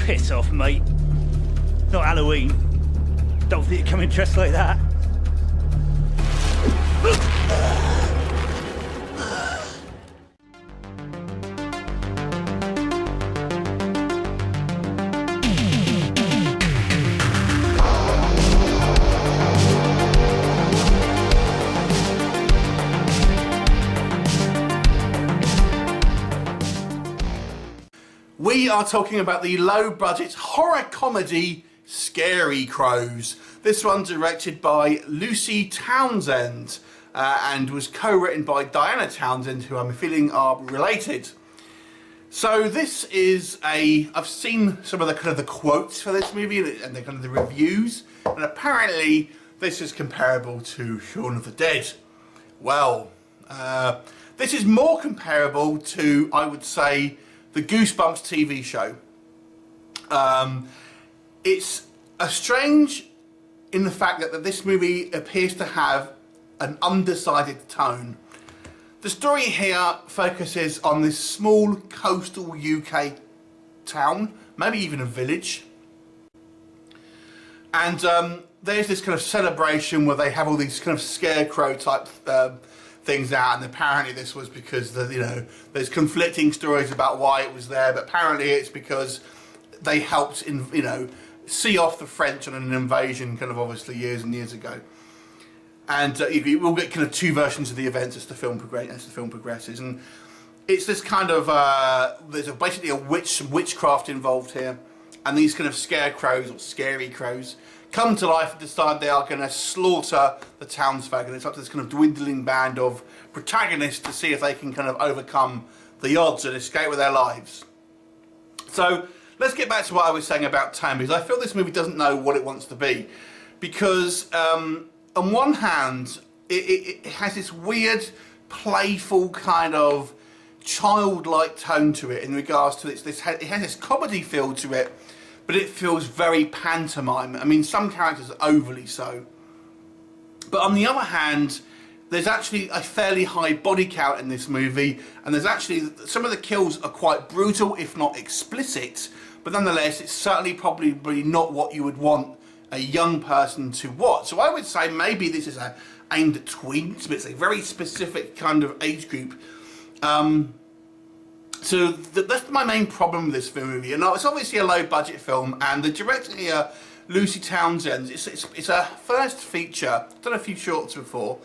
Piss off, mate. Not Halloween. Don't think you're coming dressed like that. We are talking about the low-budget horror comedy Scareycrows. This one directed by Lucy Townsend and was co-written by Diana Townsend, who I'm feeling are related. So this is I've seen some of the kind of the quotes for this movie and the kind of the reviews, and apparently this is comparable to Shaun of the Dead. Well, this is more comparable to, I would say, the Goosebumps TV show. It's a strange in the fact that this movie appears to have an undecided tone. The story here focuses on this small coastal UK town, maybe even a village. And there's this kind of celebration where they have all these kind of scarecrow type things out, and apparently this was because there's conflicting stories about why it was there, but apparently it's because they helped see off the French on an invasion kind of obviously years and years ago. And we'll get kind of two versions of the events as the film progresses, and it's this kind of there's basically some witchcraft involved here, and these kind of scarecrows or scareycrows come to life and decide they are going to slaughter the townsfolk, and it's up to this kind of dwindling band of protagonists to see if they can kind of overcome the odds and escape with their lives. So let's get back to what I was saying about tone, because I feel this movie doesn't know what it wants to be, because on one hand it has this weird playful kind of childlike tone to it in regards to it has this comedy feel to it, but it feels very pantomime. I mean, some characters are overly so. But on the other hand, there's actually a fairly high body count in this movie, and there's actually, some of the kills are quite brutal, if not explicit, but nonetheless, it's certainly probably not what you would want a young person to watch. So I would say maybe this is aimed at tweens, but it's a very specific kind of age group. So that's my main problem with this movie. And it's obviously a low-budget film, and the director here, Lucy Townsend, it's her first feature. I've done a few shorts before,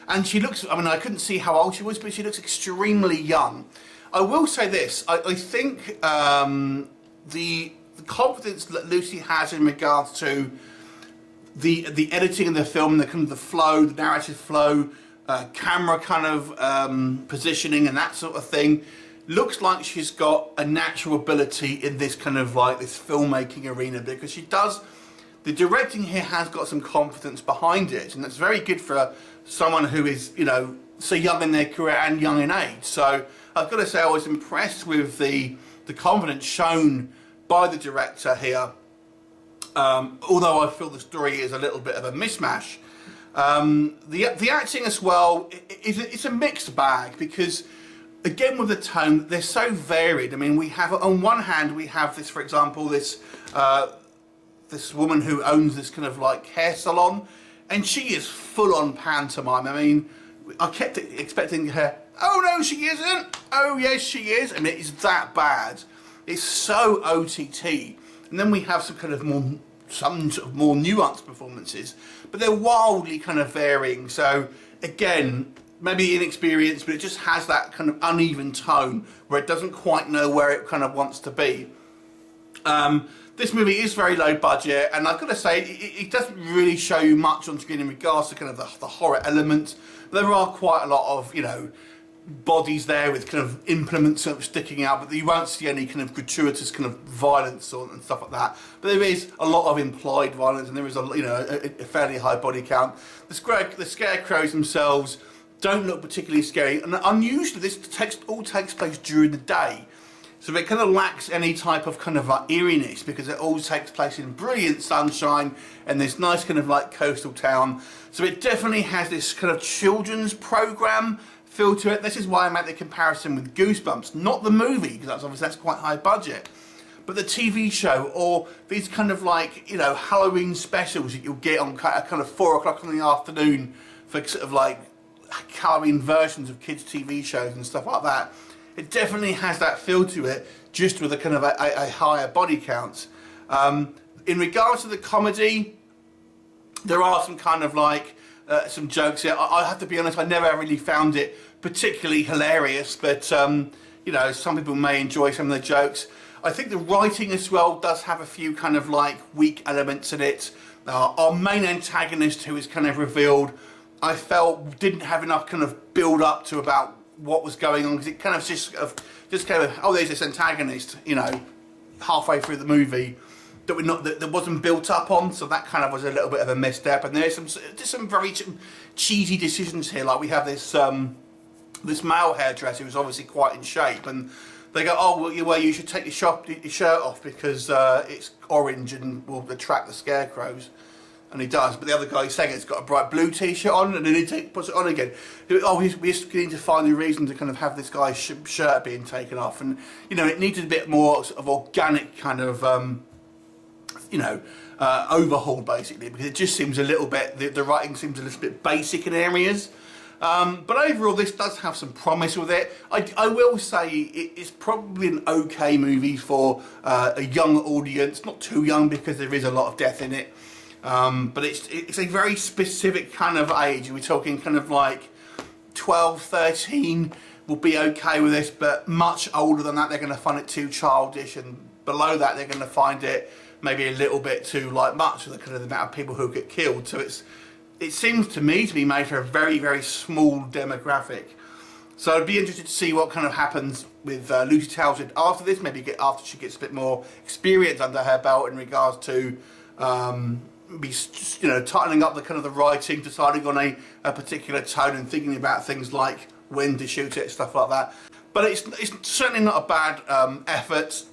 and she looks, I mean, I couldn't see how old she was, but she looks extremely young. I will say this, I think the confidence that Lucy has in regards to the editing of the film, the kind of the flow, the narrative flow, camera kind of positioning and that sort of thing, looks like she's got a natural ability in this kind of like this filmmaking arena, because she does, the directing here has got some confidence behind it, and that's very good for someone who is, so young in their career and young in age. So I've got to say I was impressed with the confidence shown by the director here, although I feel the story is a little bit of a mishmash. The acting as well, it's a mixed bag, because again with the tone, they're so varied. I mean, we have, on one hand, we have this, for example, this woman who owns this kind of like hair salon, and she is full on pantomime. I mean, I kept expecting her, oh no she isn't, oh yes she is, and it is that bad. It's so OTT. And then we have some sort of more nuanced performances, but they're wildly kind of varying. So again, maybe inexperienced, but it just has that kind of uneven tone where it doesn't quite know where it kind of wants to be. This movie is very low budget, and I've got to say, it doesn't really show you much on screen in regards to kind of the horror element. There are quite a lot of, bodies there with kind of implements sort of sticking out, but you won't see any kind of gratuitous kind of violence and stuff like that. But there is a lot of implied violence, and there is a fairly high body count. The scarecrows themselves don't look particularly scary, and unusually this all takes place during the day, so it kind of lacks any type of kind of like eeriness, because it all takes place in brilliant sunshine and this nice kind of like coastal town. So it definitely has this kind of children's program feel to it. This is why I make the comparison with Goosebumps, not the movie, because that's quite high budget. But the TV show, or these kind of like, you know, Halloween specials that you'll get on kind of 4 o'clock in the afternoon for sort of like Halloween versions of kids' TV shows and stuff like that, it definitely has that feel to it, just with a kind of a higher body count. In regards to the comedy, there are some kind of like some jokes here. I have to be honest, I never really found it particularly hilarious, but you know, some people may enjoy some of the jokes. I think the writing as well does have a few kind of like weak elements in it. Our main antagonist, who is kind of revealed, I felt didn't have enough kind of build up to about what was going on, because it kind of just kind of, oh, there's this antagonist, you know, halfway through the movie that wasn't built up on, so that kind of was a little bit of a misstep. And there's some very cheesy decisions here, like we have this this male hairdresser who's obviously quite in shape, and they go, oh, well, you should take your shirt off because it's orange and will attract the scarecrows. And he does, but the other guy's saying it's got a bright blue t-shirt on, and then he puts it on again. Oh, we need to find a reason to kind of have this guy's shirt being taken off. And, you know, it needed a bit more sort of organic kind of, you know, overhaul, basically, because it just seems a little bit, the writing seems a little bit basic in areas. But overall, this does have some promise with it. I will say it's probably an okay movie for a young audience, not too young because there is a lot of death in it. But it's a very specific kind of age. We're talking kind of like 12, 13 will be okay with this, but much older than that they're going to find it too childish, and below that they're going to find it maybe a little bit too like much with the kind of the amount of people who get killed. So it seems to me to be made for a very, very small demographic. So I'd be interested to see what kind of happens with Lucy Townsend after this, maybe after she gets a bit more experience under her belt in regards to you know, tightening up the kind of the writing, deciding on a particular tone and thinking about things like when to shoot it, stuff like that. But it's certainly not a bad effort,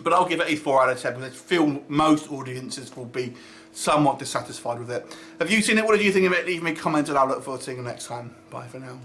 but I'll give it a 4 out of 10 because I feel most audiences will be somewhat dissatisfied with it. Have you seen it? What did you think of it? Leave me a comment and I'll look forward to seeing you next time. Bye for now.